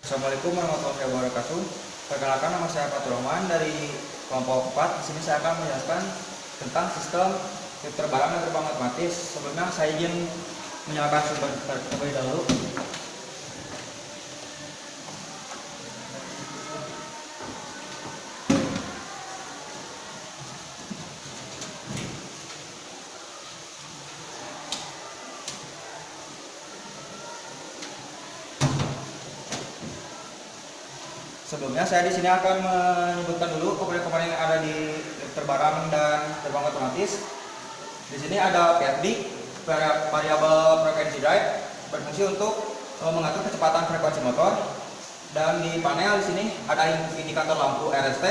Assalamualaikum warahmatullahi wabarakatuh. Perkenalkan, nama saya Fatur Rahman dari kelompok 4. Di sini saya akan menjelaskan tentang sistem filter barang dan terbang otomatis. Sebelumnya saya izin menyalakan sumber terlebih dahulu. Sebelumnya saya di sini akan menyebutkan dulu komponen-komponen yang ada di filter barang dan terbang otomatis. Di sini ada VFD, variable frequency drive, berfungsi untuk mengatur kecepatan frekuensi motor. Dan di panel di sini ada indikator lampu RST,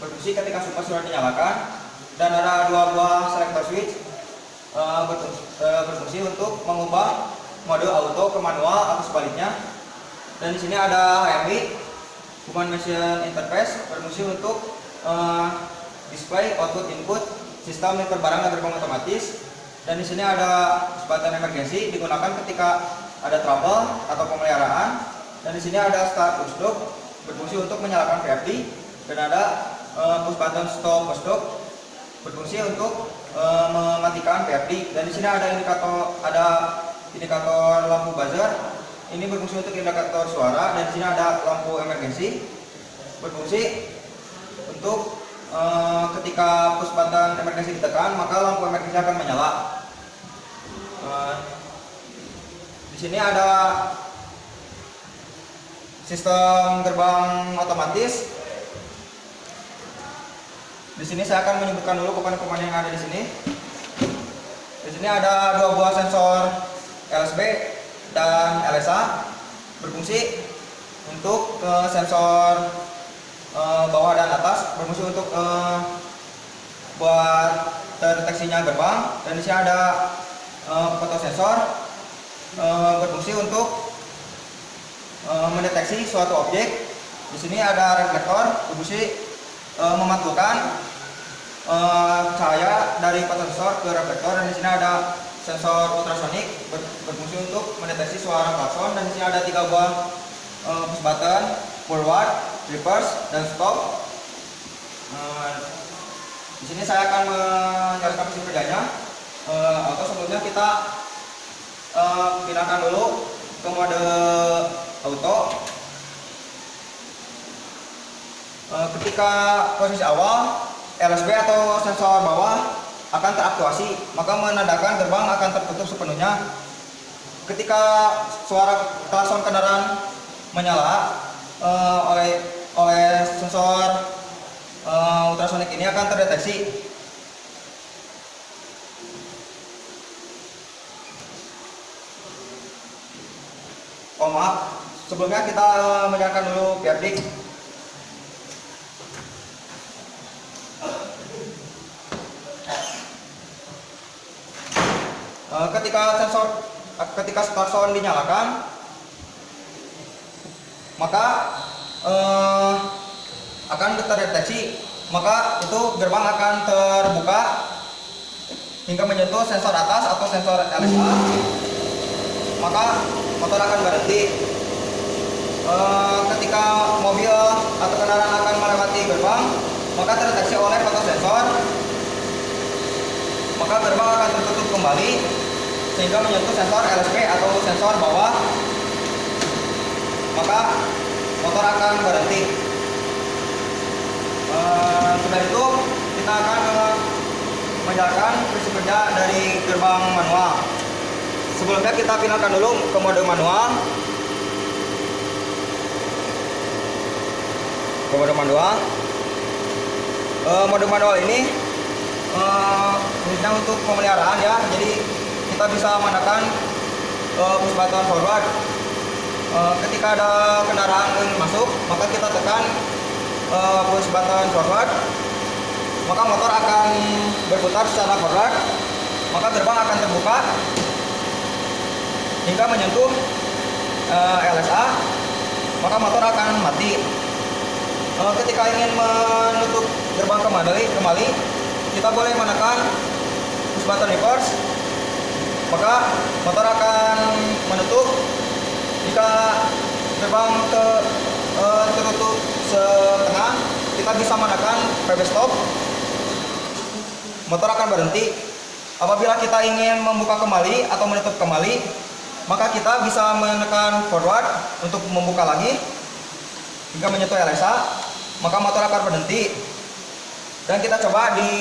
berfungsi ketika sumpah sudah dinyalakan. Dan ada dua buah selector switch, berfungsi untuk mengubah mode auto ke manual atau sebaliknya. Dan di sini ada HMI, Human Machine Interface, berfungsi untuk display output input sistem filter barang dan terbang otomatis. Dan di sini ada push button emergency, digunakan ketika ada trouble atau pemeliharaan. Dan di sini ada start push stop, berfungsi untuk menyalakan VFD. Dan ada push button stop push stop, berfungsi untuk mematikan VFD. Dan di sini ada indikator lampu buzzer. Ini berfungsi untuk indikator suara. Dan di sini ada lampu emergency, berfungsi untuk ketika push button emergency ditekan, maka lampu emergency akan menyala. Di sini ada sistem gerbang otomatis. Di sini saya akan menyebutkan dulu komponen-komponen yang ada di sini. Di sini ada dua buah sensor LSB dan LSA, berfungsi untuk sensor bawah dan atas, berfungsi untuk buat terdeteksinya gerbang. Dan di sini ada fotosensor, berfungsi untuk mendeteksi suatu objek. Di sini ada reflektor, berfungsi memantulkan cahaya dari fotosensor ke reflektor. Dan di sini ada sensor ultrasonik, berfungsi untuk mendeteksi suara klakson. Dan di sini ada tiga buah push button, forward, reverse, dan stop. Di sini saya akan menjelaskan prinsip kerjanya. Atau sebelumnya kita pindahkan dulu ke mode auto. Ketika posisi awal, LSB atau sensor bawah akan teraktuasi, maka menandakan gerbang akan tertutup sepenuhnya. Ketika suara klakson kendaraan menyala oleh sensor ultrasonik ini akan terdeteksi. Oh maaf, sebelumnya kita menyalakan dulu VFD. Ketika klakson dinyalakan, maka akan terdeteksi, maka itu gerbang akan terbuka hingga menyentuh sensor atas atau sensor LSA, maka motor akan berhenti. Ketika mobil atau kendaraan akan melewati gerbang, maka terdeteksi oleh fotosensor, maka gerbang akan tertutup kembali sehingga menyentuh sensor LSB atau sensor bawah, maka motor akan berhenti. Setelah itu kita akan menjalankan prinsip kerja dari gerbang manual. Sebelumnya kita pindahkan dulu ke mode manual. Mode manual ini khususnya untuk pemeliharaan ya. Jadi kita bisa menekan push button forward. Ketika ada kendaraan yang masuk, maka kita tekan push button forward, maka motor akan berputar secara forward, maka gerbang akan terbuka hingga menyentuh LSA, maka motor akan mati. Ketika ingin menutup gerbang kembali, kita boleh menekan push button reverse, maka motor akan menutup. Jika gerbang kita bisa menekan PB stop, motor akan berhenti. Apabila kita ingin membuka kembali atau menutup kembali, maka kita bisa menekan forward untuk membuka lagi hingga menyentuh LSA, maka motor akan berhenti. Dan kita coba di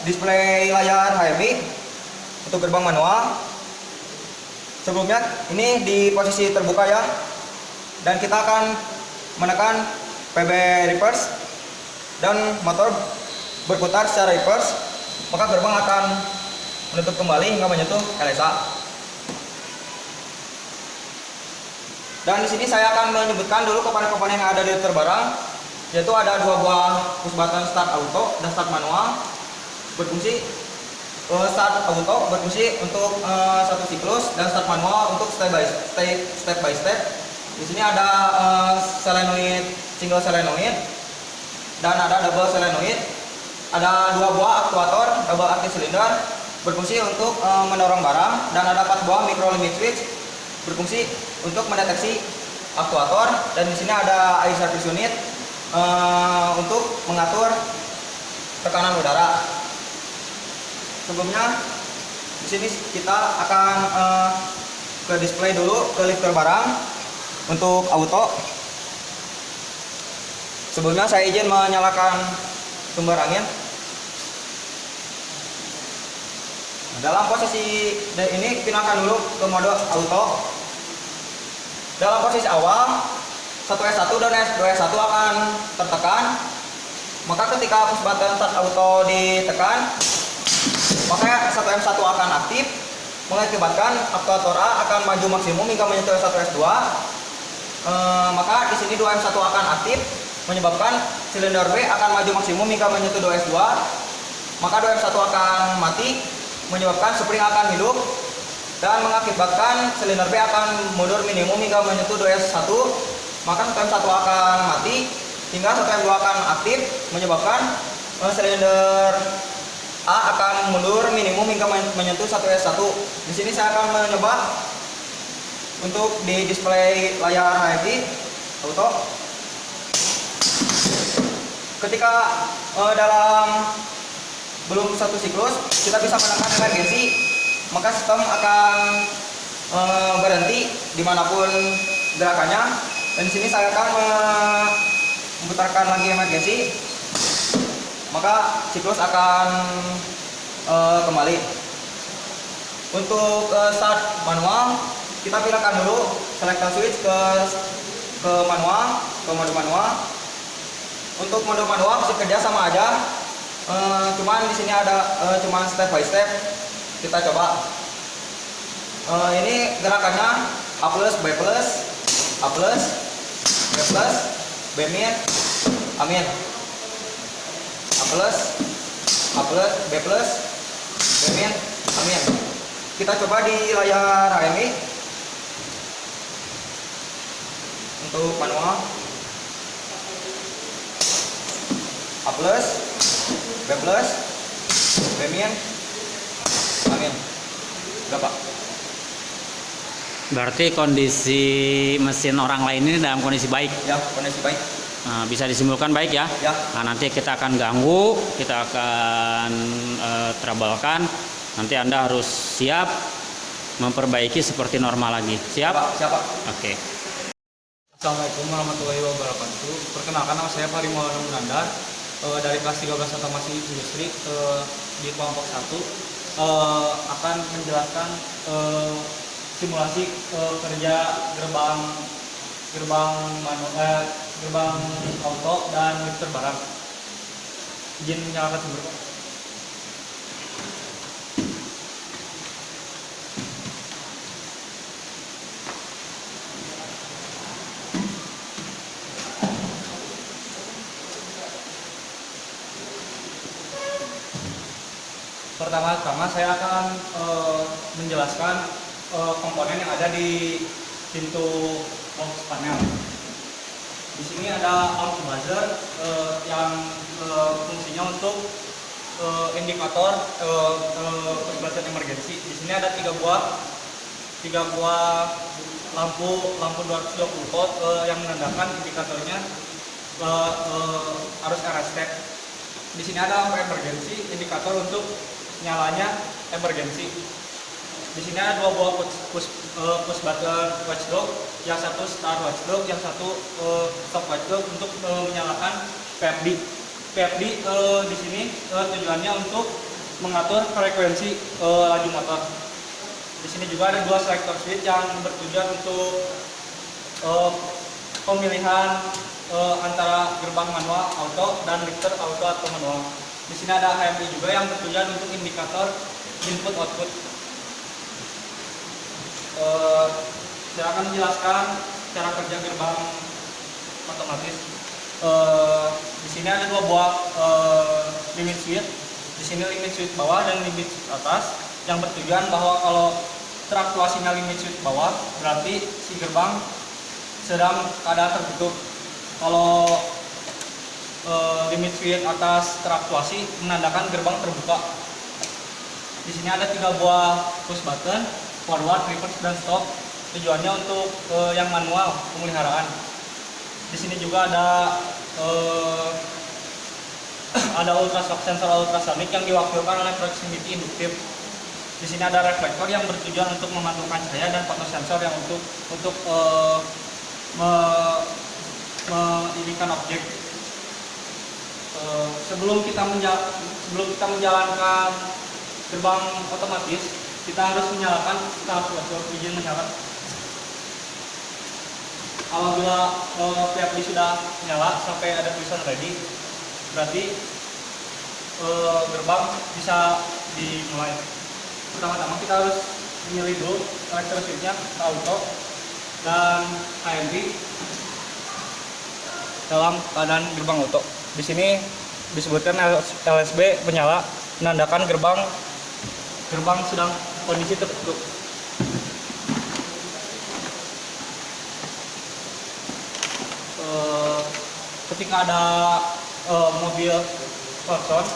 display layar HMI untuk gerbang manual. Sebelumnya ini di posisi terbuka ya, dan kita akan menekan PB reverse dan motor berputar secara reverse, maka gerbang akan menutup kembali hingga menyentuh LSA. Dan di sini saya akan menyebutkan dulu komponen-komponen yang ada di lifter barang, yaitu ada 2 buah push button start auto dan start manual berfungsi. Start auto berfungsi untuk satu siklus dan start manual untuk step by step. Di sini ada solenoid, single solenoid, dan ada double solenoid. Ada 2 buah aktuator double active cylinder berfungsi untuk mendorong barang, dan ada 4 buah micro limit switch berfungsi untuk mendeteksi aktuator. Dan di sini ada air service unit untuk mengatur tekanan udara. Sebelumnya di sini kita akan ke display dulu ke lifter barang untuk auto. Sebelumnya saya izin menyalakan sumber angin. Dalam posisi ini pinahkan dulu ke mode auto. Dalam posisi awal 1S1 dan 2S1 akan tertekan. Maka ketika push button start auto ditekan, maka 1M1 akan aktif, mengakibatkan aktuator A akan maju maksimum hingga menyentuh 1S2. Maka di sini 2M1 akan aktif, menyebabkan silinder B akan maju maksimum hingga menyentuh 2S2. Maka 2M1 akan mati, menyebabkan spring akan hidup, dan mengakibatkan silinder B akan mundur minimum hingga menyentuh 2S1. Maka 1M1 akan mati, hingga 1M2 akan aktif, menyebabkan silinder A akan mundur minimum hingga menyentuh 1S1. Di sini saya akan mencoba untuk di display layar HMI auto. Ketika dalam belum satu siklus kita bisa menekan emergensi, maka sistem akan berhenti dimanapun gerakannya. Dan di sini saya akan memutarkan lagi emergensi, maka siklus akan kembali. Untuk start manual, kita pilihkan dulu selector switch ke manual, ke mode manual. Untuk mode manual bekerja sama aja, cuman di sini ada cuman step by step. Kita coba. Ini gerakannya A plus, B plus, A plus, B plus, B min, A min. A plus, B plus, B min, amin. Kita coba di layar HMI untuk manual. A plus, B plus, B min, amin. Berapa? Berarti kondisi mesin orang lain ini dalam kondisi baik. Ya, kondisi baik. Nah, bisa disimpulkan baik ya. Ya. Nah, nanti kita akan ganggu, kita akan trouble-kan. Nanti Anda harus siap memperbaiki seperti normal lagi. Siap? Siapa? Oke. Assalamualaikum warahmatullahi wabarakatuh. Perkenalkan, nama saya Fahri Maulana Munandar dari kelas 13 otomasi industri di kelompok 1. Akan menjelaskan simulasi kerja gerbang auto dan lifter barang. Izin menyalakan sumber. Pertama-tama saya akan menjelaskan komponen yang ada di pintu box panel. Di sini ada arc buzzer yang fungsinya untuk indikator push button emergency. Di sini ada 3 buah lampu 220 volt yang menandakan indikatornya arus RST. Di sini ada lampu emergency, indikator untuk nyalanya emergency. Di sini ada dua buah push button watchdog, yang satu start watchdog, yang satu stop watchdog untuk menyalakan PFD. PFD di sini tujuannya untuk mengatur frekuensi laju motor. Di sini juga ada dua selector switch yang bertujuan untuk pemilihan antara gerbang manual auto dan lifter auto atau manual. Di sini ada HMI juga yang bertujuan untuk indikator input output. Saya akan menjelaskan cara kerja gerbang otomatis. Di sini ada dua buah limit switch. Di sini limit switch bawah dan limit switch atas, yang bertujuan bahwa kalau teraktuasinya limit switch bawah berarti si gerbang sedang keadaan tertutup. Kalau limit switch atas teraktuasi menandakan gerbang terbuka. Di sini ada 3 buah push button, forward, reverse, dan stop. Tujuannya untuk yang manual pemeliharaan. Di sini juga ada sensor ultrasonik yang diwakilkan oleh proximity induktif. Di sini ada reflektor yang bertujuan untuk memantulkan cahaya dan fotosensor yang untuk menginikan objek. Sebelum kita menjalankan gerbang otomatis, kita harus menyalakan start watchdog. Izin menyala. Apabila PFD sudah nyala sampai ada tulisan ready, berarti gerbang bisa dimulai. Pertama-tama kita harus memilih dulu selector switch-nya ke auto dan HMI dalam keadaan gerbang auto. Di sini disebutkan LSB menyala, menandakan gerbang sedang kondisi tertutup. Ketika ada mobil klakson,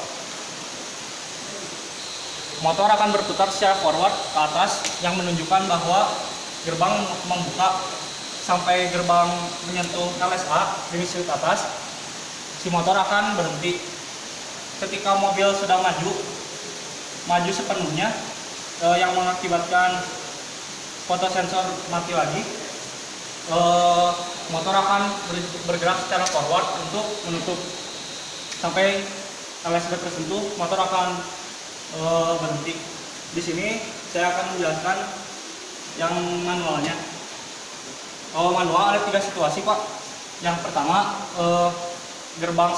motor akan berputar secara forward ke atas yang menunjukkan bahwa gerbang membuka. Sampai gerbang menyentuh LSA limit switch atas, si motor akan berhenti. Ketika mobil sudah maju sepenuhnya, yang mengakibatkan fotosensor mati lagi, motor akan bergerak secara forward untuk menutup. Sampai LSB tersentuh, motor akan berhenti. Di sini saya akan menjelaskan yang manualnya. Kalau manual ada 3 situasi, Pak. Yang pertama, gerbang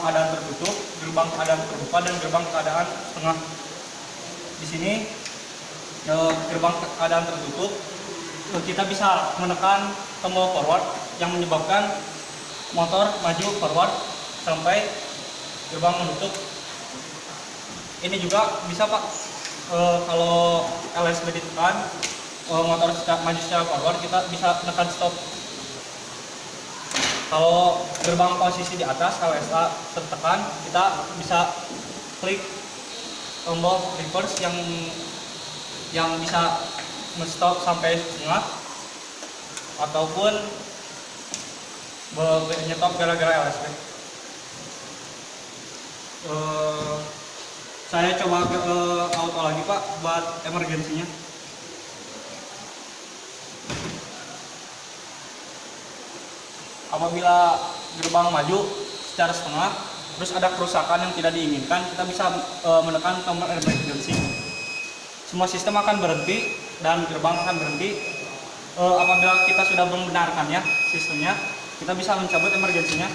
keadaan tertutup, gerbang keadaan terbuka, dan gerbang keadaan setengah. Di sini gerbang keadaan tertutup, kita bisa menekan tombol forward yang menyebabkan motor maju forward sampai gerbang menutup. Ini juga bisa, Pak, kalau LSB ditekan, motor maju secara forward, kita bisa menekan stop. Kalau gerbang posisi di atas, LSA tertekan, kita bisa klik tombol reverse yang bisa men-stop sampai setengah, ataupun nyetop gara-gara LSB. Saya coba ke auto lagi, Pak, buat emergensinya. Apabila gerbang maju secara setengah, terus ada kerusakan yang tidak diinginkan, kita bisa menekan tombol emergency. Semua sistem akan berhenti dan gerbang akan berhenti. Apabila kita sudah membenarkannya sistemnya, kita bisa mencabut emergensinya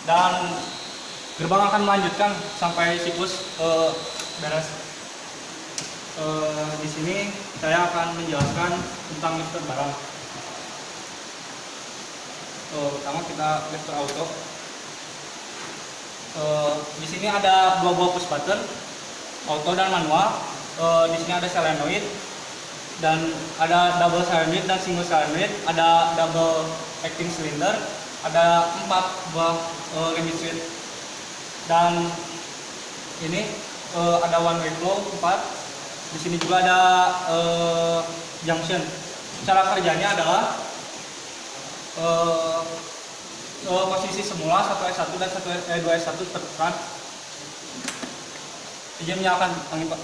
dan gerbang akan melanjutkan sampai siklus beres. Di sini saya akan menjelaskan tentang lifter barang. Pertama kita lifter auto. Di sini ada 2 buah push button, auto dan manual. Di sini ada solenoid dan ada double solenoid dan single solenoid, ada double acting cylinder, ada 4 buah limit switch, dan ini ada one way flow 4. Di sini juga ada junction. Cara kerjanya adalah posisi semula 1S1 dan 2S1 tertekan. Izin menyalakan angin Pak.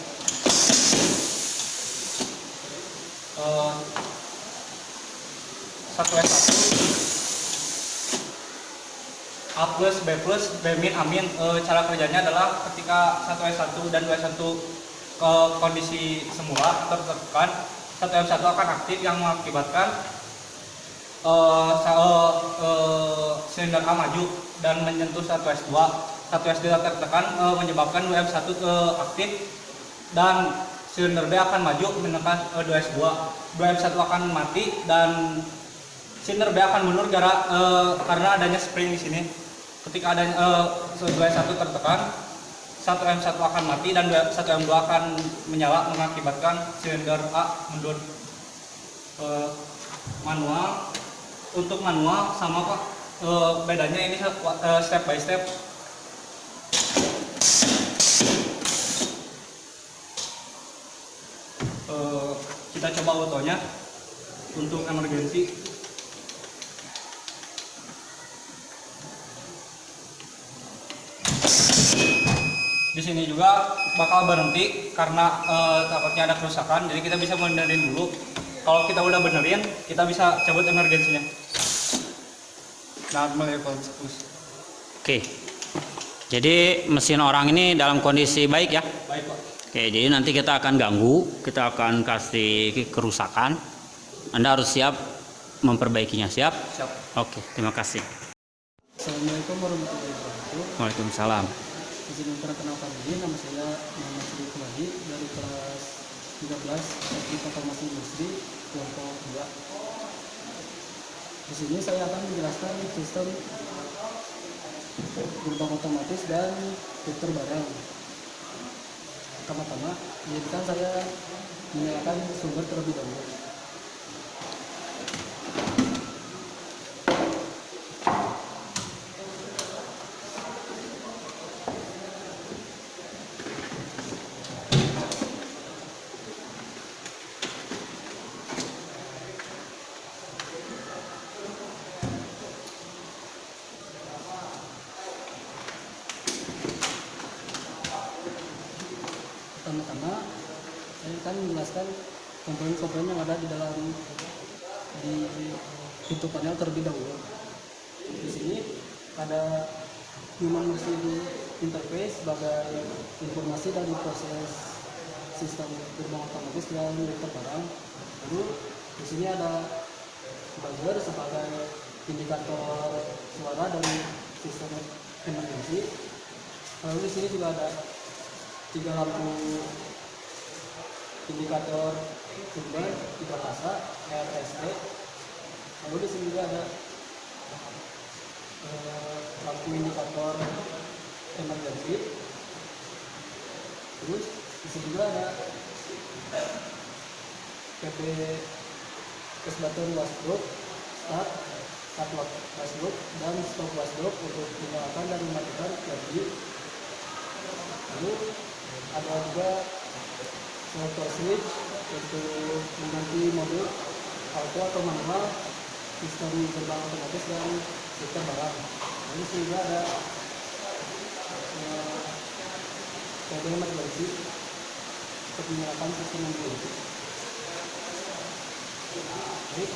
1S1 A plus B plus B min amin. Cara kerjanya adalah ketika 1S1 dan 2S1 ke kondisi semula tertekan, 1M1 akan aktif yang mengakibatkan silinder A maju dan menyentuh 1S2. 1S2 tertekan menyebabkan 2M1 aktif dan silinder B akan maju menekan 2S2. 2M1 akan mati dan silinder B akan mundur karena adanya spring di sini. Ketika adanya 2S1 tertekan, 1M1 akan mati dan 1M2 akan menyala mengakibatkan silinder A mundur. Manual, untuk manual sama Pak, bedanya ini step by step. Kita coba autonya untuk emergency. Di sini juga bakal berhenti karena takutnya ada kerusakan, jadi kita bisa benerin dulu. Kalau kita udah benerin, kita bisa cabut emergensinya. Nah, melevel terus. Oke. Jadi mesin orang ini dalam kondisi baik ya? Baik Pak. Oke, jadi nanti kita akan ganggu, kita akan kasih kerusakan. Anda harus siap memperbaikinya, siap? Siap. Oke, terima kasih. Assalamualaikum warahmatullahi wabarakatuh. Waalaikumsalam. Izin memperkenalkan diri, nama saya Muhammad Sri Kembali dari kelas 13 Teknik Informasi Industri kelompok 2. Di sini saya akan menjelaskan sistem gerbang otomatis dan filter barang. Pertama-tama, izinkan saya menyalakan sumber terlebih dahulu. Pertama-tama, saya akan menjelaskan komponen-komponen yang ada di dalam pintu panel terlebih dahulu. Di sini ada human machine interface sebagai informasi dari proses sistem gerbang otomatis dan filter barang. Lalu di sini ada buzzer sebagai indikator suara dari sistem emergency. Lalu di sini juga ada 3 lampu indikator sumber, 3 fasa, RST. Lalu di sini juga ada lampu indikator emergency. Terus di sini juga ada PP push button washdrop, start washdrop dan stop washdrop untuk menyalakan dan mematikan lagi. Lalu ada juga selector switch untuk mengganti mode auto atau manual sistem gerbang otomatis dan filter barang. Lalu juga ada PD emergency untuk menyalakan sistem emergency. Baik,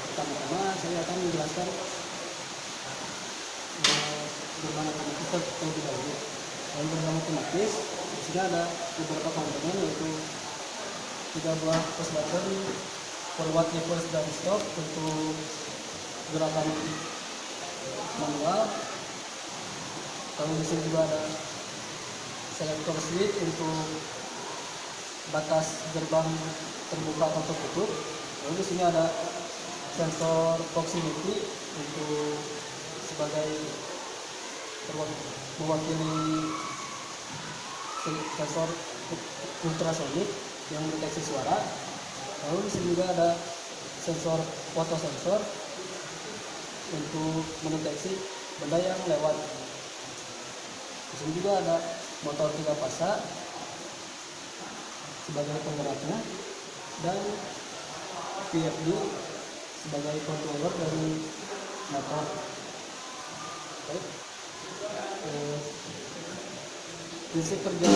pertama-tama saya akan menjelaskan gerbang otomatis terlebih dahulu. Dalam gerbang otomatis di sini ada beberapa komponen, yaitu 3 buah push button forward, reverse, dan stop untuk gerakan manual. Lalu di sini juga ada selector switch untuk batas gerbang terbuka atau tertutup. Lalu di sini ada sensor proximity untuk sebagai mewakili sensor ultrasonik yang mendeteksi suara. Lalu di sini juga ada sensor fotosensor untuk mendeteksi benda yang lewat. Di sini juga ada motor 3 fasa sebagai penggeraknya dan VFD sebagai controller dari motor. Baik. Prinsip kerja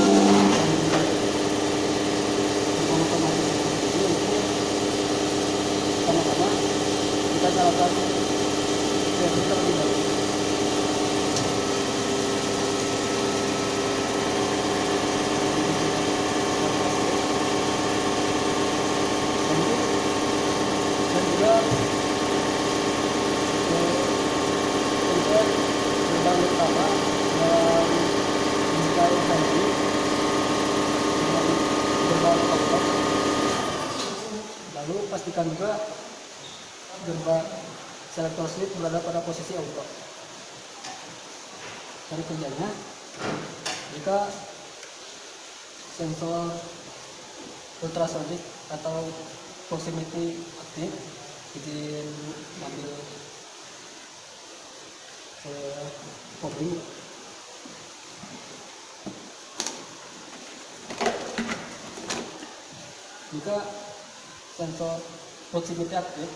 otomatis ini untuk pertama-tama kita nyalakan PLC terlebih dahulu. Dan juga pencet gerbang utama dan display tadi dengan gerbang output. Lalu pastikan juga gerbang selector switch berada pada posisi auto. Cara kerjanya, jika sensor ultrasonic atau proximity aktif, izin ambil coping. Jika sensor proximity aktif,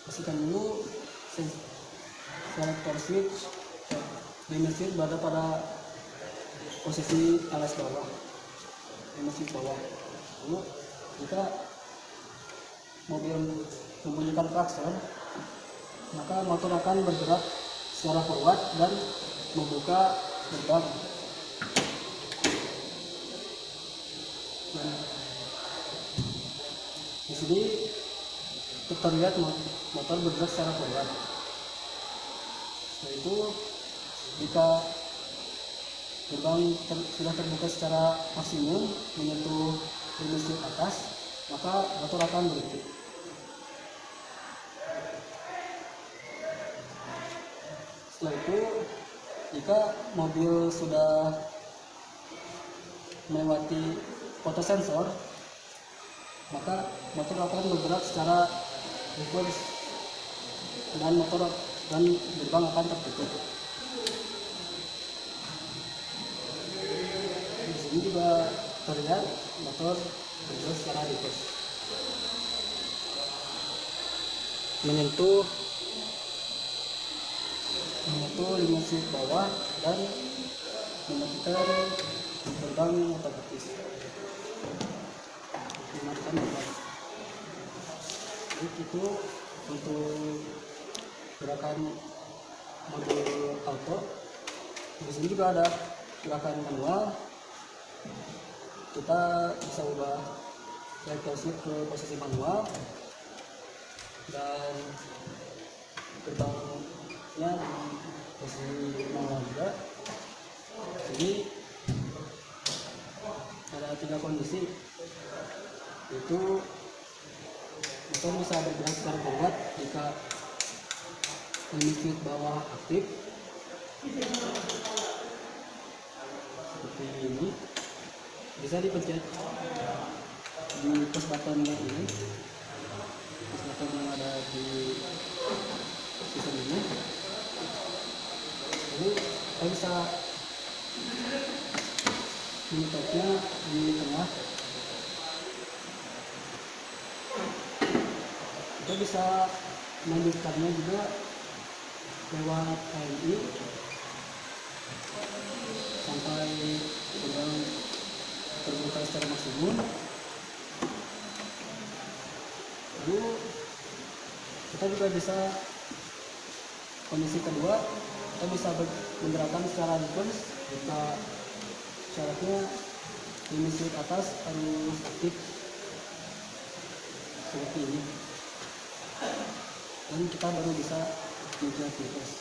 pastikan dulu selector switch limit switch berada pada posisi alas bawah, limit switch bawah. Lalu jika mobil membunyikan klakson, maka motor akan bergerak secara forward dan membuka gerbang. Dan di sini terlihat motor bergerak secara forward. Setelah itu, jika gerbang sudah terbuka secara maksimum menyentuh limit switch atas, maka motor akan berhenti. Setelah itu, jika mobil sudah melewati fotosensor, maka motor akan bergerak secara reverse dan gerbang akan tertutup. Di sini juga terlihat motor bergerak secara reverse, menyentuh limit switch bawah dan mematikan gerbang otomatis. Dimatikan gerbang. Itu untuk gerakan mode auto. Di sini juga ada gerakan manual. Kita bisa ubah selector switch ke posisi manual dan gerbangnya di posisi manual juga. Jadi ada 3 kondisi, yaitu motor bisa bergerak secara forward jika limit switch bawah aktif seperti ini, bisa dipencet di push button ini, push button yang ada di sistem ini. Lalu kita bisa menyetopnya di tengah. Kita bisa melanjutkannya juga lewat HMI sampai gerbang terbuka secara maksimum. Lalu kita juga bisa kondisi kedua, kita bisa menggerakkan secara reverse jika syaratnya limit switch atas harus aktif seperti ini, dan kita baru bisa menggerak reverse.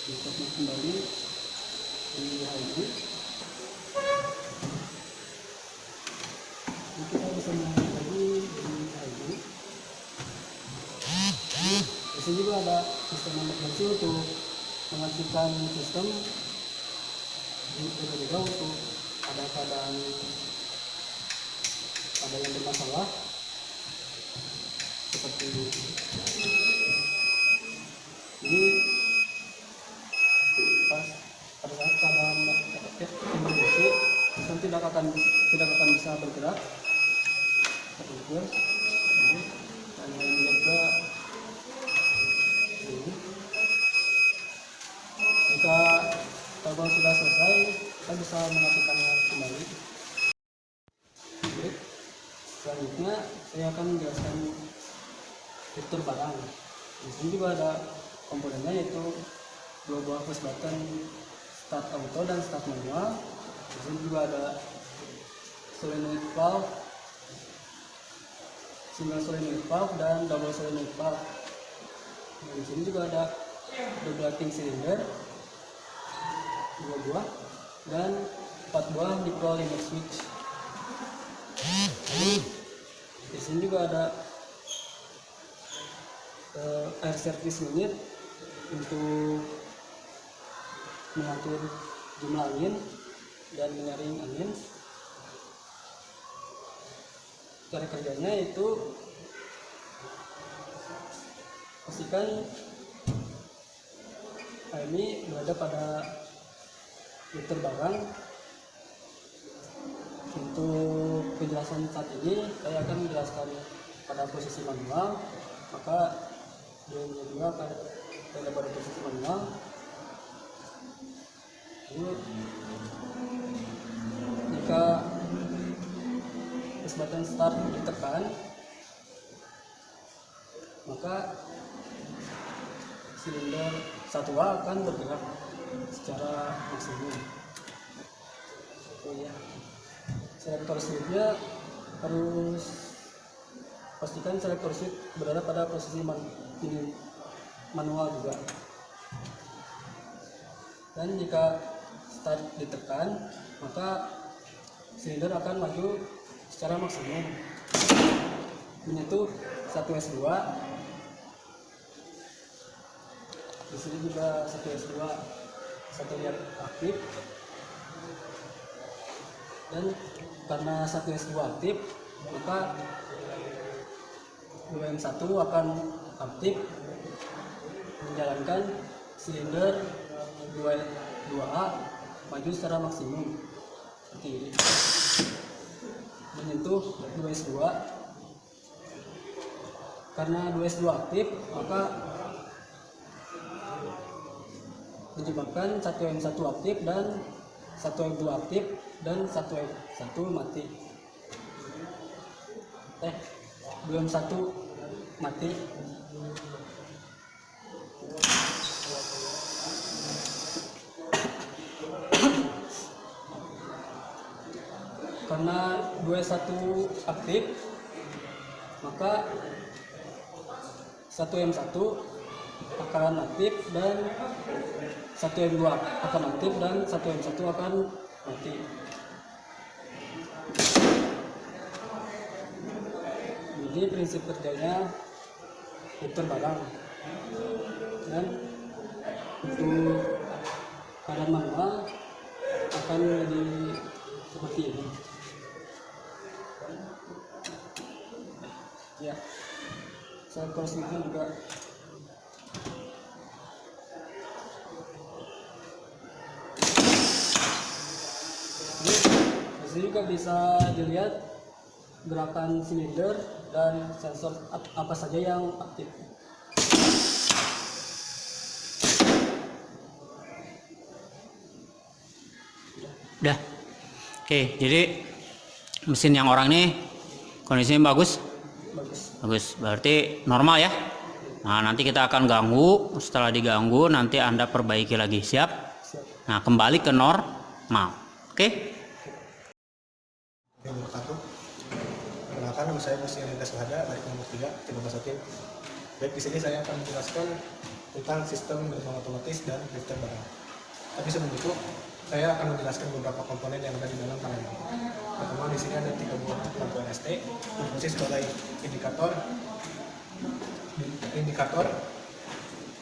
Kita kembali di HMI. Kita bisa mulai lagi di HMI. sini juga ada sistem emergency untuk mengaktifkan sistem juga untuk ada keadaan ada yang bermasalah seperti ini. Jadi pada saat keadaan emergency sistem tidak akan bisa bergerak terlukur. Dan yang juga ini jika terbang sudah selesai, kita bisa mengaktifkannya kembali. Oke. Selanjutnya saya akan menjelaskan fitur barang. Di sini juga ada komponennya, yaitu dua buah push button start auto dan start manual. Di sini juga ada solenoid valve, single solenoid valve dan double solenoid valve. Di sini juga ada double acting cylinder 2 buah dan 4 buah diplo limit switch. Lalu di sini juga ada air service unit untuk mengatur jumlah angin dan menyaring angin. Cara kerjanya itu pastikan ini berada pada filter barang. Untuk penjelasan saat ini saya akan menjelaskan pada posisi manual, maka dia juga akan berada pada posisi manual. Lalu jika push button start ditekan, maka silinder 1A akan bergerak secara maksimum. Oh ya, selektor switch-nya harus pastikan selektor switch berada pada posisi manual juga. Dan jika start ditekan, maka silinder akan maju secara maksimum menyentuh 1S2. Di sini juga 1S2 satu lihat aktif, dan karena 1S2 aktif, maka WM1 akan aktif menjalankan silinder 2A maju secara maksimum seperti ini, menyentuh 2S2. Karena 2S2 aktif, maka menyebabkan 1M1 aktif dan 1M2 aktif dan 1M1 mati. 2M1 mati. Karena 2S1 aktif, maka 1M1 akan aktif dan 1M2 akan aktif dan 1M1 akan mati. Jadi prinsip kerjanya putar barang. Dan untuk keadaan manual akan jadi seperti ini. Ya, saya prosesnya juga ini juga bisa dilihat gerakan silinder dan sensor apa saja yang aktif. Udah. Oke, jadi mesin yang orang ini kondisinya bagus. Bagus, berarti normal ya. Nah, nanti kita akan ganggu. Setelah diganggu, nanti Anda perbaiki lagi. Siap? Nah, kembali ke normal. Oke? Perkenalkan, nama saya Musi Lintas Wahada, baik nomor 3, tim Masokin. Baik, di sini saya akan menjelaskan tentang sistem gerbang otomatis dan lifter barang. Tapi sebelum itu, saya akan menjelaskan beberapa komponen yang ada di dalam panel ini. Pertama, di sini ada 3 buah lampu NST berfungsi sebagai indikator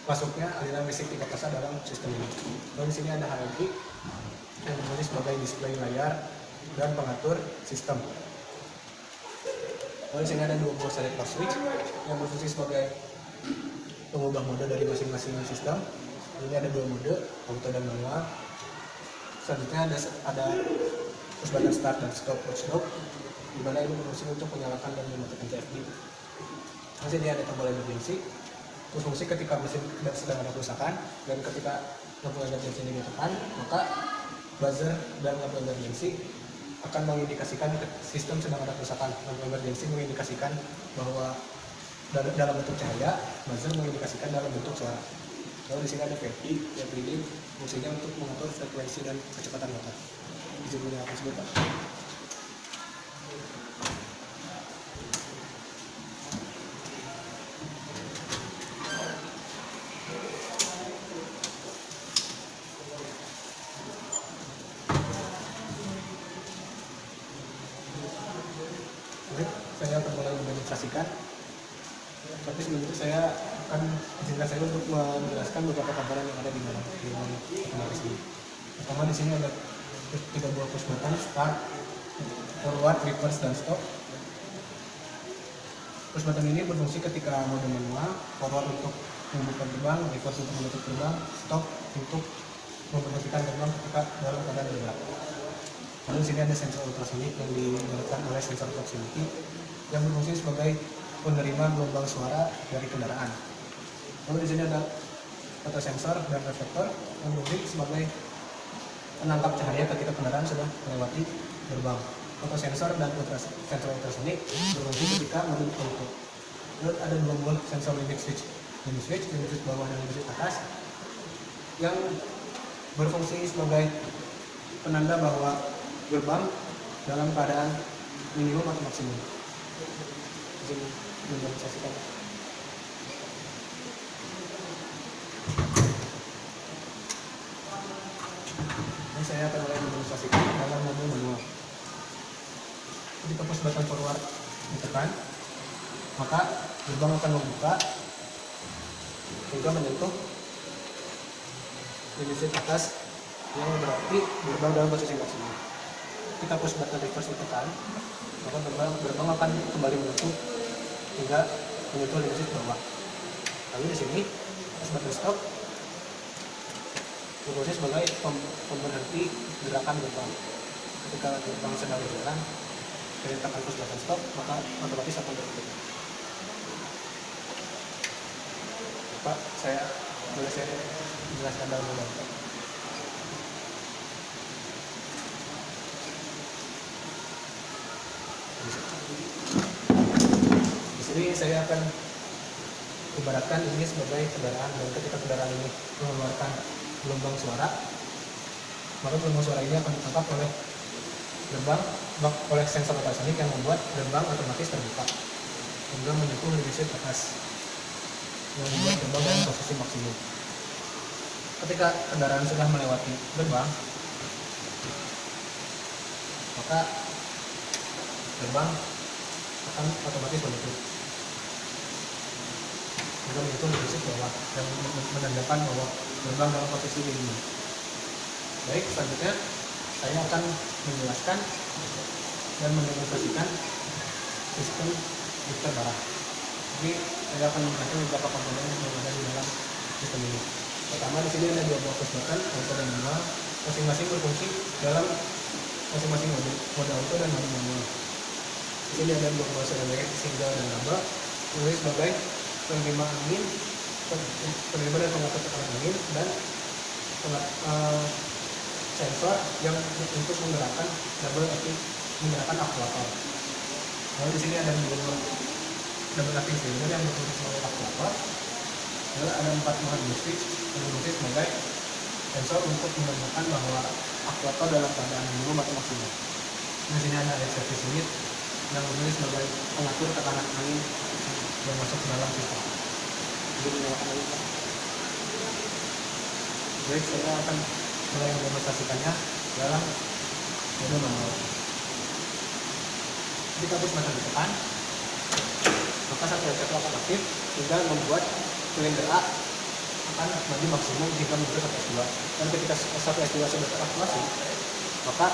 masuknya aliran listrik tiga fase dalam sistem ini. Lalu di sini ada HMI yang berfungsi sebagai display layar dan pengatur sistem. Lalu di sini ada dua buah select lock switch yang berfungsi sebagai pengubah mode dari masing-masing sistem. Ini ada dua mode, auto dan manual. Selanjutnya ada push button start dan stop watchdog, di mana ini berfungsi untuk menyalakan dan mematikan CFD. Masih dia ada tombol emergency, berfungsi ketika mesin sedang ada kerusakan, dan ketika lampu emergency ini ditekan, maka buzzer dan lampu emergency akan mengindikasikan sistem sedang ada kerusakan. Lampu emergency mengindikasikan bahwa dalam bentuk cahaya, buzzer mengindikasikan dalam bentuk suara. Lalu di sini ada VFD yang reading, fungsinya untuk mengatur frekuensi dan kecepatan motor. Izin menyalakan sebentar. Baik, saya akan mulai mendemonstrasikan. Tapi sebelum itu saya akan izinkan saya untuk menjelaskan beberapa komponen yang ada di dalam otomatis ini. Pertama di sini ada tiga buah push button start, forward, reverse, dan stop. Push button ini berfungsi ketika mode manual, forward untuk membuka gerbang, reverse untuk menutup gerbang, stop untuk memberhentikan gerbang ketika dalam keadaan bergerak. Lalu di sini ada sensor ultrasonic yang digerakkan oleh sensor proximity yang berfungsi sebagai penerima gelombang suara dari kendaraan. Lalu di sini ada fotosensor dan reflektor yang berfungsi sebagai penangkap cahaya ketika kendaraan sudah melewati gerbang. Fotosensor dan sensor ultrasonic berfungsi ketika mode auto. Lalu ada dua buah sensor limit switch bawah dan limit switch atas yang berfungsi sebagai penanda bahwa gerbang dalam keadaan minimum atau maksimum. Jadi mendemonstrasikan. Ini saya akan mulai mendemonstrasikan dalam mode manual. Ketika push button forward ditekan, maka gerbang akan membuka hingga menyentuh limit switch atas, yang berarti gerbang dalam posisi maksimum. Ketika push button reverse ditekan, maka gerbang akan kembali menutup hingga menyentuh limit switch bawah. Lalu di sini push button stop berfungsi sebagai pemberhenti gerakan gerbang. Ketika gerbang sedang berjalan, ketika tekan push button stop, maka otomatis akan berhenti. Pak, boleh saya jelaskan dalam gambar. Di sini saya akan ibaratkan ini sebagai kendaraan, dan ketika kendaraan ini mengeluarkan gelombang suara, maka gelombang suara ini akan ditangkap oleh gerbang oleh sensor ultrasonic yang membuat gerbang otomatis terbuka hingga menyentuh limit switch atas yang membuat gerbang dalam posisi maksimum. Ketika kendaraan sudah melewati gerbang, maka gerbang akan otomatis menutup hingga menyentuh limit switch bawah yang menandakan bahwa gerbang dalam posisi minimum. Baik, selanjutnya saya akan menjelaskan dan mendemonstrasikan sistem lifter barang. Jadi saya akan menjelaskan beberapa komponen yang ada di dalam sistem ini. Pertama, di sini ada dua buah push button, auto dan manual, masing-masing berfungsi dalam masing-masing mode auto dan mode manual. Di sini ada dua buah solenoid single dan double, berfungsi sebagai penerima angin, penerima dan pengatur tekanan angin, dan sensor yang untuk menggerakkan menggerakkan aktuator. Lalu di sini ada double acting cylinder yang berfungsi sebagai aktuator. Lalu ada 4 buah switch yang berfungsi sebagai sensor untuk menandakan bahwa aktuator dalam keadaan minimum atau maksimum. Di sini ada air service unit yang berfungsi sebagai pengatur tekanan angin yang masuk ke dalam sistem. Jadi menyalakan angin. Baik, saya akan mulai mendemonstrasikannya dalam mode manual. Ketika push button ditekan, maka satu resleting akan aktif hingga membuat silinder A akan maju maksimum hingga menuju sampai S2. Dan ketika satu S2 sudah teraktivasi, maka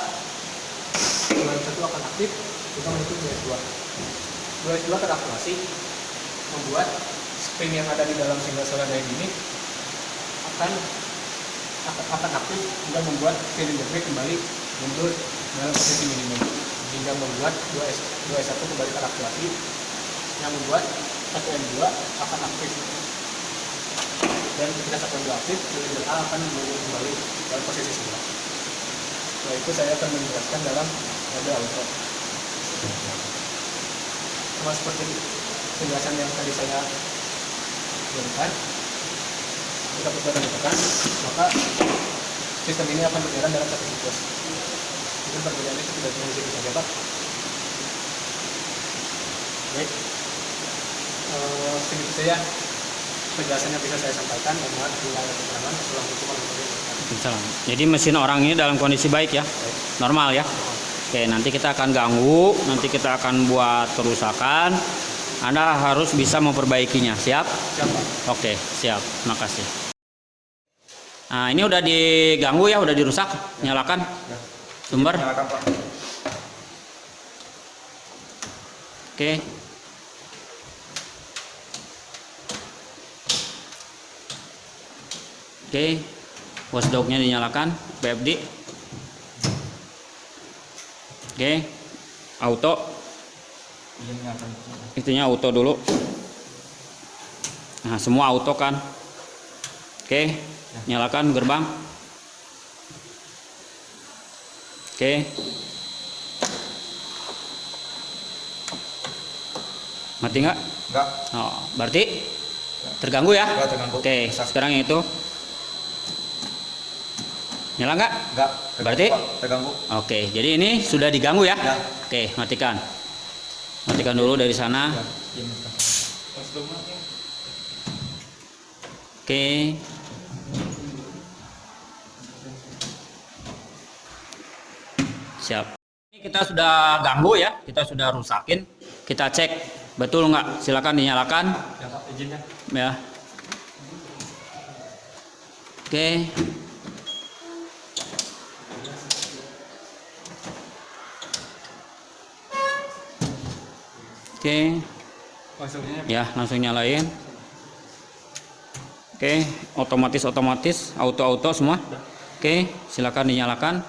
bulan 1 akan aktif hingga menuju 2 S2. 2 S2 teraktivasi membuat spring yang ada di dalam single solenoid ini akan aktif hingga membuat silinder brake kembali mundur dalam posisi minimum hingga membuat 2S1 kembali teraktivasi yang membuat 1M2 akan aktif. Dan ketika 1M2 aktif, silinder A akan mundur kembali dalam posisi semula. Setelah itu saya akan menjelaskan dalam mode auto. Sama seperti penjelasan yang tadi saya berikan, kita putar dan ditekan, maka sistem ini akan berjalan dalam satu siklus. Mungkin perbedaannya sudah bisa saja, Pak. Baik, segitu saja penjelasan yang bisa saya sampaikan. Mohon bila ada kekurangan. Assalamualaikum warahmatullahi wabarakatuh. Salam. Jadi mesin orang ini dalam kondisi baik ya, normal ya. Oke, nanti kita akan ganggu, nanti kita akan buat kerusakan. Anda harus bisa memperbaikinya. Siap? Siap, Pak. Oke, siap. Makasih. Nah, ini udah diganggu ya, udah dirusak. Nyalakan sumber. Nyalakan, Pak. Oke. Oke. Watchdog-nya dinyalakan, PFD. Oke. Auto. Itunya auto dulu. Nah, semua auto kan. Oke. Nyalakan gerbang. Oke. Mati nggak? Enggak. Oh, berarti terganggu ya? Enggak terganggu. Oke, sekarang yang itu. Nyala nggak? Enggak. Berarti? Pak. Terganggu. Oke, jadi ini sudah diganggu ya? Ya. Oke, matikan. Matikan dulu dari sana. Ya. Oke. Siap. Ini kita sudah ganggu ya, kita sudah rusakin. Kita cek betul nggak? Silakan dinyalakan. Ya, Pak, izinnya. Ya. Oke. Oke. Maksudnya Ya, langsung nyalain. Oke, otomatis, auto semua. Oke, silakan dinyalakan.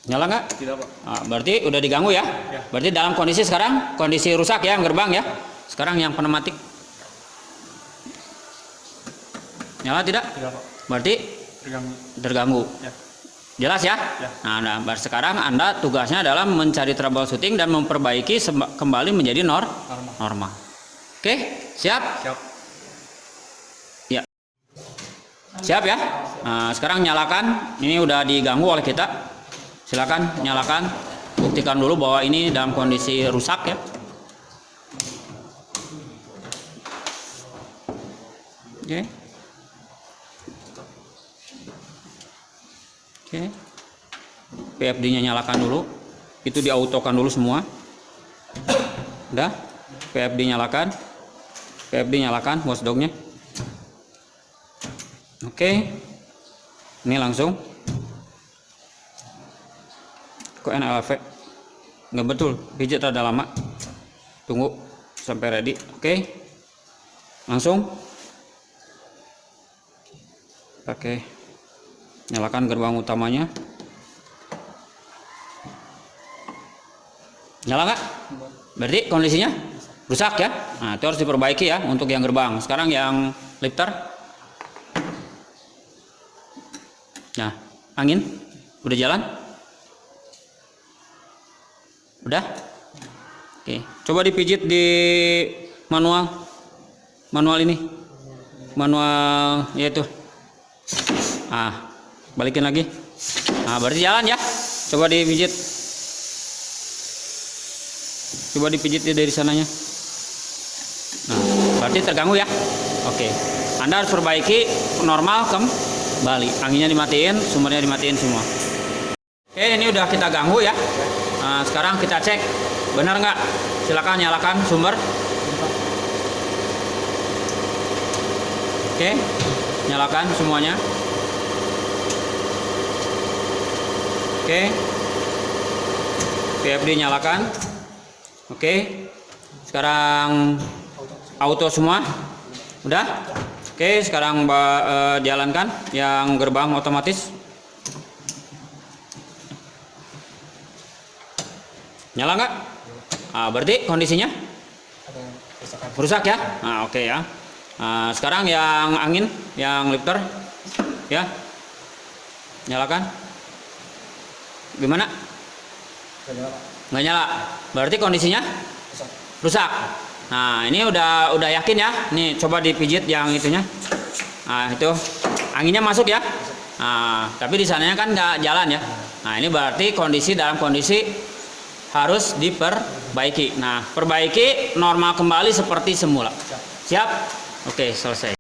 Nyala nggak? tidak, Pak. Nah, berarti udah diganggu ya? Ya. Berarti dalam kondisi sekarang kondisi rusak ya gerbang ya. Sekarang yang pneumatik. Nyala tidak? Tidak, Pak. Berarti Terganggu. terganggu. Ya. Jelas ya? Ya. Nah, sekarang Anda tugasnya adalah mencari troubleshooting dan memperbaiki kembali menjadi normal. Oke, siap? Siap. Ya. Siap ya? Nah, sekarang nyalakan. Ini udah diganggu oleh kita. Silakan nyalakan. Buktikan dulu bahwa ini dalam kondisi rusak ya. Oke. Oke. PFD-nya nyalakan dulu. Itu diautokan dulu semua. Udah? PFD nyalakan. PFD nyalakan watchdog-nya. Oke. Ini langsung. Kok NLV? Nggak betul. Pijat rada lama. Tunggu sampai ready. Oke. Langsung. Oke. Nyalakan gerbang utamanya. Nyala nggak? Berarti kondisinya rusak ya. Nah, itu harus diperbaiki ya untuk yang gerbang. Sekarang yang lifter. Nah, angin udah jalan? Udah? Oke, coba dipijit di manual ini. Manual yaitu. Ah, balikin lagi. Nah, berarti jalan ya. Coba dipijit. Coba dipijit dari sananya. Nah, berarti terganggu ya. Oke. Anda harus perbaiki normal kembali. Anginnya dimatiin, sumbernya dimatiin semua. Oke, ini udah kita ganggu ya. Nah, sekarang kita cek benar nggak. Silakan nyalakan sumber. Oke, nyalakan semuanya. Oke, VFD nyalakan. Oke, sekarang auto semua. Udah? Oke, sekarang jalankan yang gerbang otomatis. Nyala nggak? Nah, berarti kondisinya rusak ya? Nah, oke ya. Nah, sekarang yang angin, yang lifter, ya, nyalakan. Gimana? Nggak nyala. Berarti kondisinya rusak. Nah, ini udah yakin ya? Nih, coba dipijit yang itunya. Nah, itu anginnya masuk ya. Nah, tapi di sananya kan nggak jalan ya. Nah, ini berarti dalam kondisi harus diperbaiki. Nah, perbaiki normal kembali seperti semula. Siap? Oke, selesai.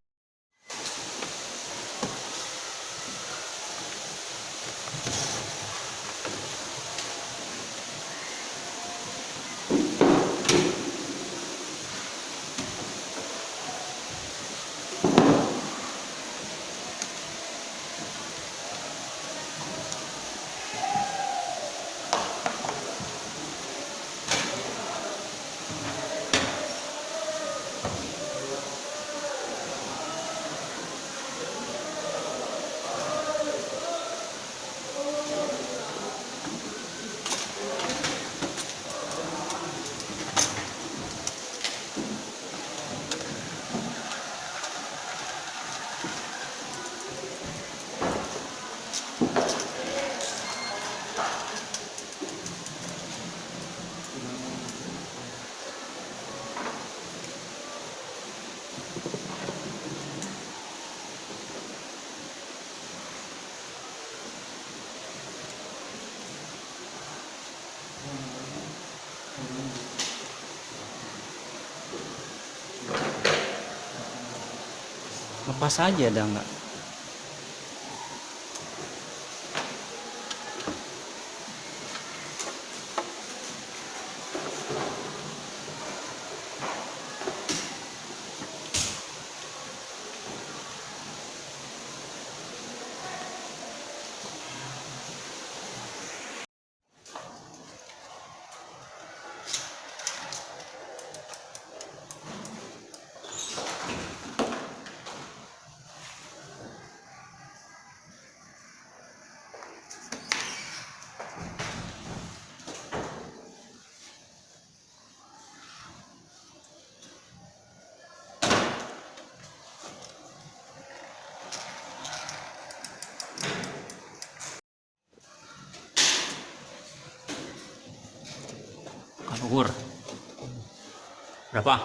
Lepas aja ada nggak? Ukur berapa?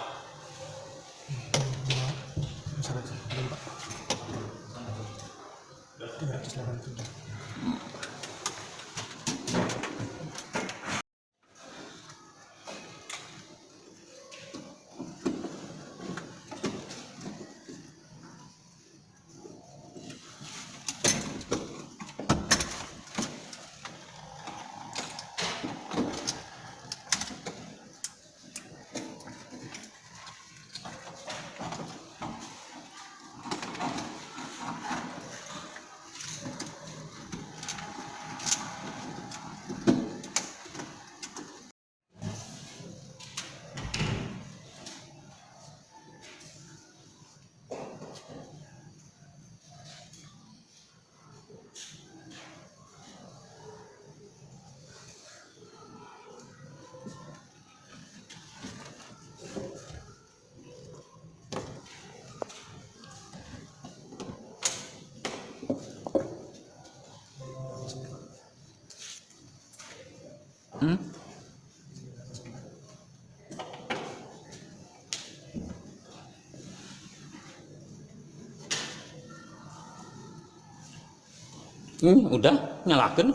Udah nyalakan.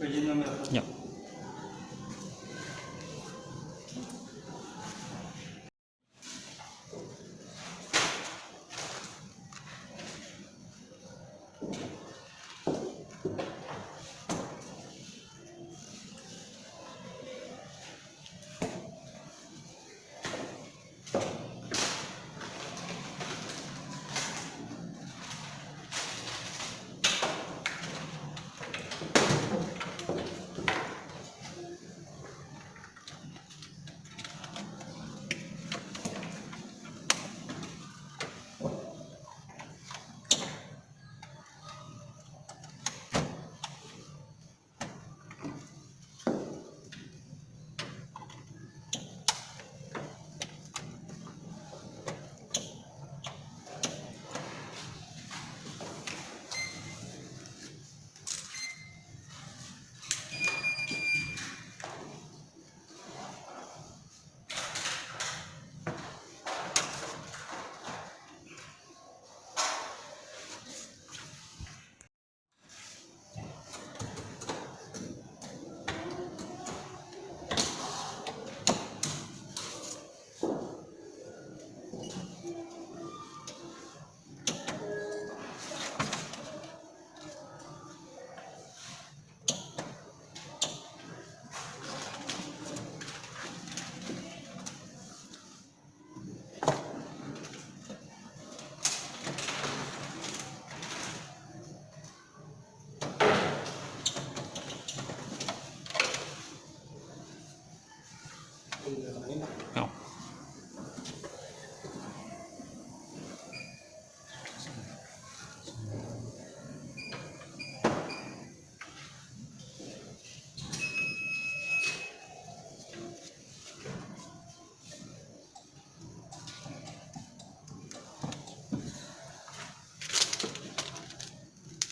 Izin ngambil. Yuk. Yuk.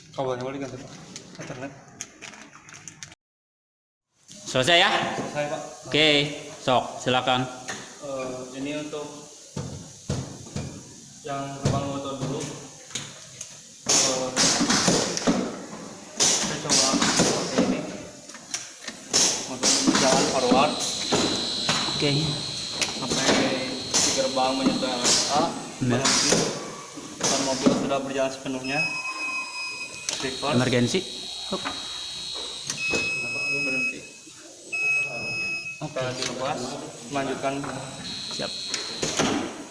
Kabelnya boleh ganti Pak. Ethernet. Selesai ya? Selesai Pak. Oke, sok silakan. Ini untuk yang gerbang motor dulu. Kita coba pakai ini. Motor berjalan forward Oke. sampai di gerbang menyentuh LSA. Berhenti. Dan mobil sudah berjalan sepenuhnya. Reverse. Emergensi. Hup. Berhenti. Oke, dilepas. Melanjutkan. Siap.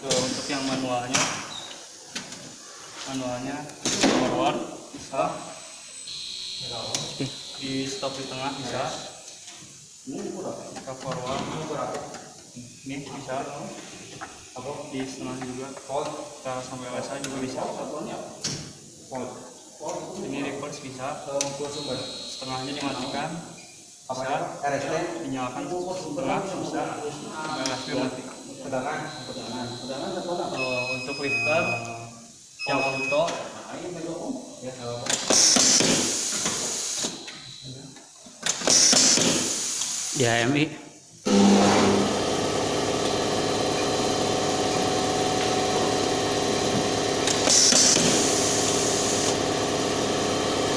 Untuk yang manualnya forward bisa, Oke. di stop di tengah bisa, kita forward ini bisa, di setengah juga, kita sampai LSA juga bisa, ini reverse bisa, setengahnya dimatikan, bisa, dinyalakan setengah bisa, sampai LSP mati. Untuk lifter yang auto Di HMI.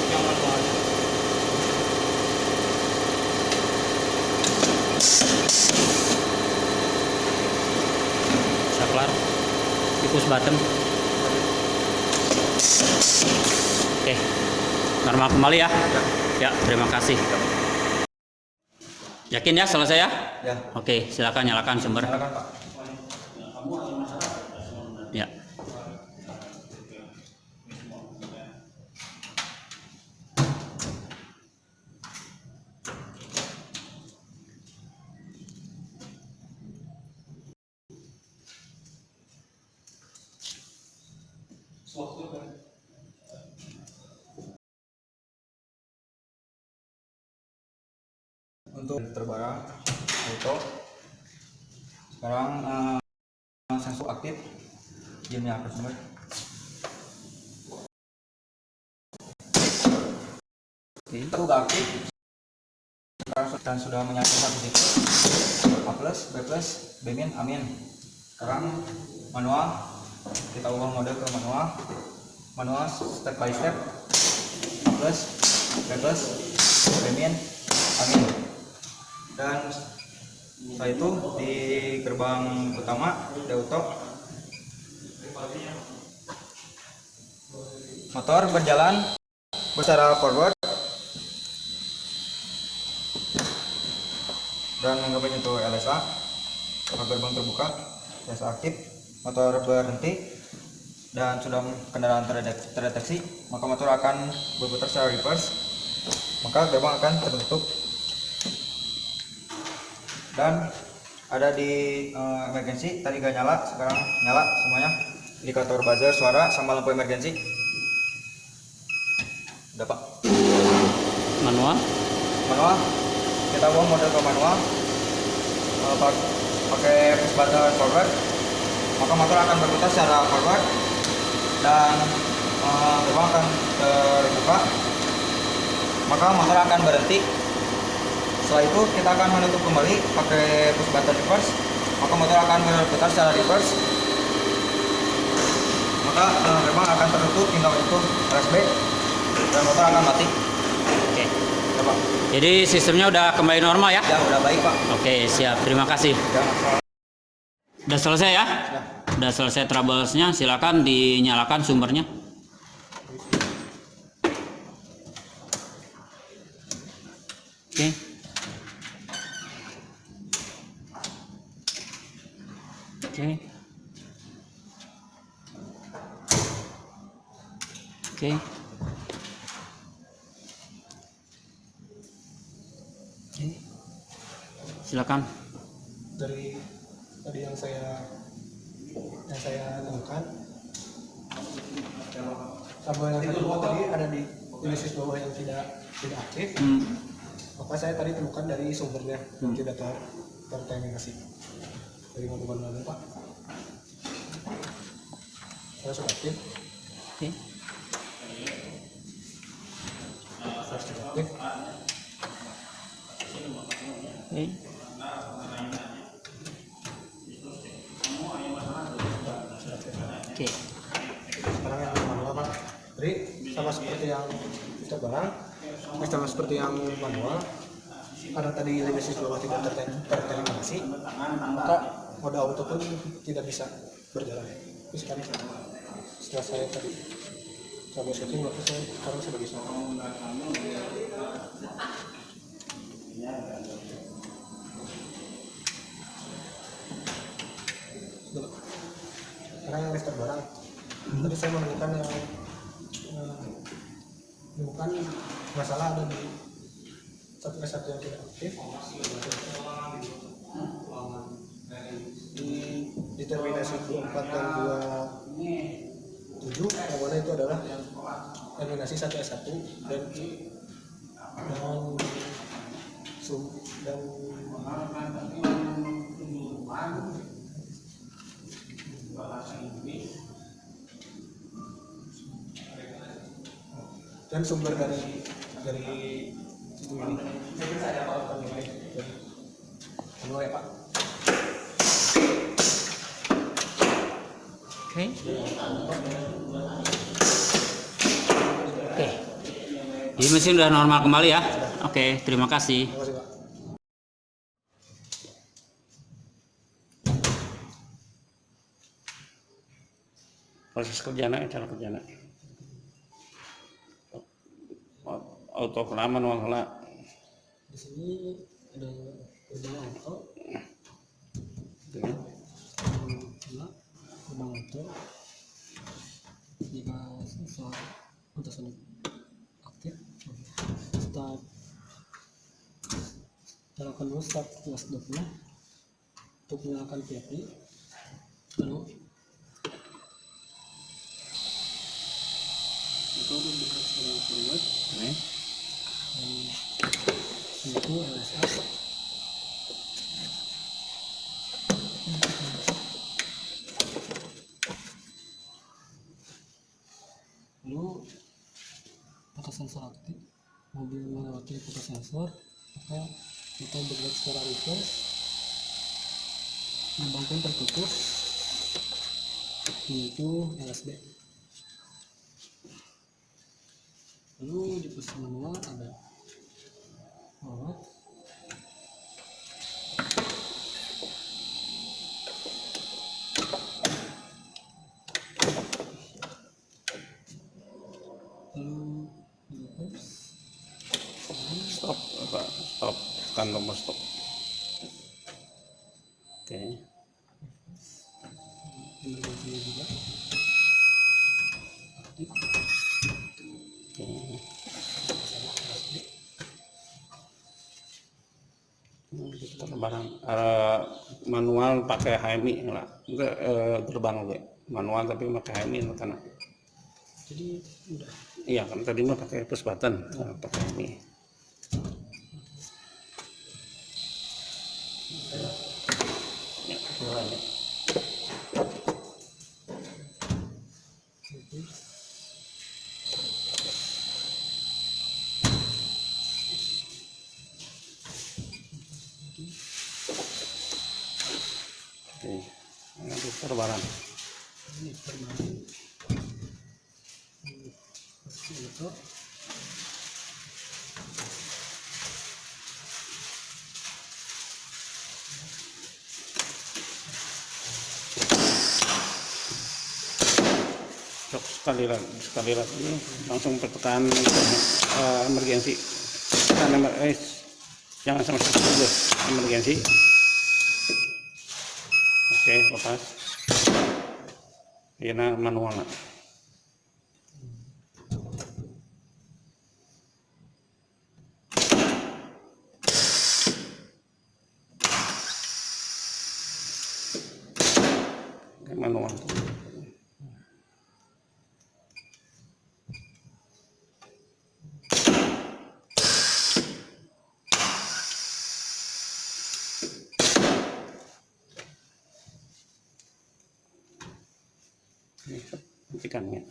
yang manualnya Saklar. Di push button. Oke. Normal kembali ya. Ya, terima kasih. Yakin ya selesai ya? Ya, Oke, silakan nyalakan sumber. silakan Pak. Ya. Untuk terbarang auto sekarang sensor aktif diamnya apa sumber itu udah aktif sekarang sudah menyatu satu titik A plus B plus B min amin. Sekarang manual, kita ubah mode ke manual step by step A plus B plus remin angin. Dan setelah itu di gerbang utama di auto motor berjalan secara forward dan menganggapnya itu LSA. Gerbang terbuka, LSA aktif, motor berhenti dan sudah kendaraan terdeteksi, maka motor akan berputar secara reverse, maka gerbang akan tertutup. Dan ada di emergency, tadi gak nyala, sekarang nyala semuanya, indikator buzzer, suara, sama lampu emergency. Udah Pak. Manual. Kita bawa model ke manual, pakai push button forward, maka motor akan berputar secara forward dan gerbang akan terbuka, maka motor akan berhenti. Setelah itu kita akan menutup kembali pakai push button reverse, maka motor akan berputar secara reverse, maka gerbang akan tertutup hingga itu RSB dan motor akan mati. Oke. Ya, Pak. Jadi sistemnya udah kembali normal ya? Ya udah baik Pak. Oke, siap. Terima kasih. Ya, Udah selesai ya? ya. Udah selesai troublesnya, silakan dinyalakan sumbernya. Oke. Oke. Oke. Silakan. Dari tadi yang saya temukan, kabel yang kedua tadi ada di Genesis bawah yang tidak aktif, maka saya tadi temukan dari sumbernya yang tidak terterminasi dari mobil manual Pak. Saya sudah aktif, Oke. saya sudah aktif. Oke. Oke. Sekarang yang manual Pak, jadi sama seperti yang kita barang, sama seperti yang manual, karena tadi Genesis bawah tidak terterminasi, maka mode auto pun tidak bisa berjalan. Tapi sekarang setelah saya tadi troubleshooting, maka saya sekarang sudah bisa. Sekarang yang restart barang, tadi saya menemukan menemukan masalah ada di satu S1 yang tidak aktif, di terminasi 24 dan 27, yang mana itu adalah terminasi 1 S1 dan sumber dari sistem ini. Halo ya Pak. Oke. Oke. Jadi mesin udah normal kembali ya? Oke, terima kasih. Terima kasih Pak. Proses kerjanya, cara kerjanya. Auto kena manual kena. Di sini ada gerbang auto, gerbang auto. Jika sensor ultrasonic aktif, start. Nyalakan dulu start plus 20 untuk menyalakan PFD. Lalu itu bergerak secara forward. Dan itu LSA. Lalu foto sensor aktif, mobil melewati foto sensor, maka kita bergerak secara reverse, gerbang pun tertutup, yaitu LSB. Lalu di posisi manual ada Oh. Lalu Stop, stop, tekan tombol stop. Oke. emergency juga. Oke. Putar barang manual pakai HMI lah, enggak gerbang gue manual tapi pakai HMI karena Jadi udah. iya kan tadi mah pakai push button, pakai HMI. Ya, mulai. Oke, ini putar barang. Ini permanen. Itu. Cok, sekali lagi langsung tekan emergensi, tekan jangan sama sekali emergensi. Oke, lepas. Ini manual nak. Oke, manual. Ini hentikan ya.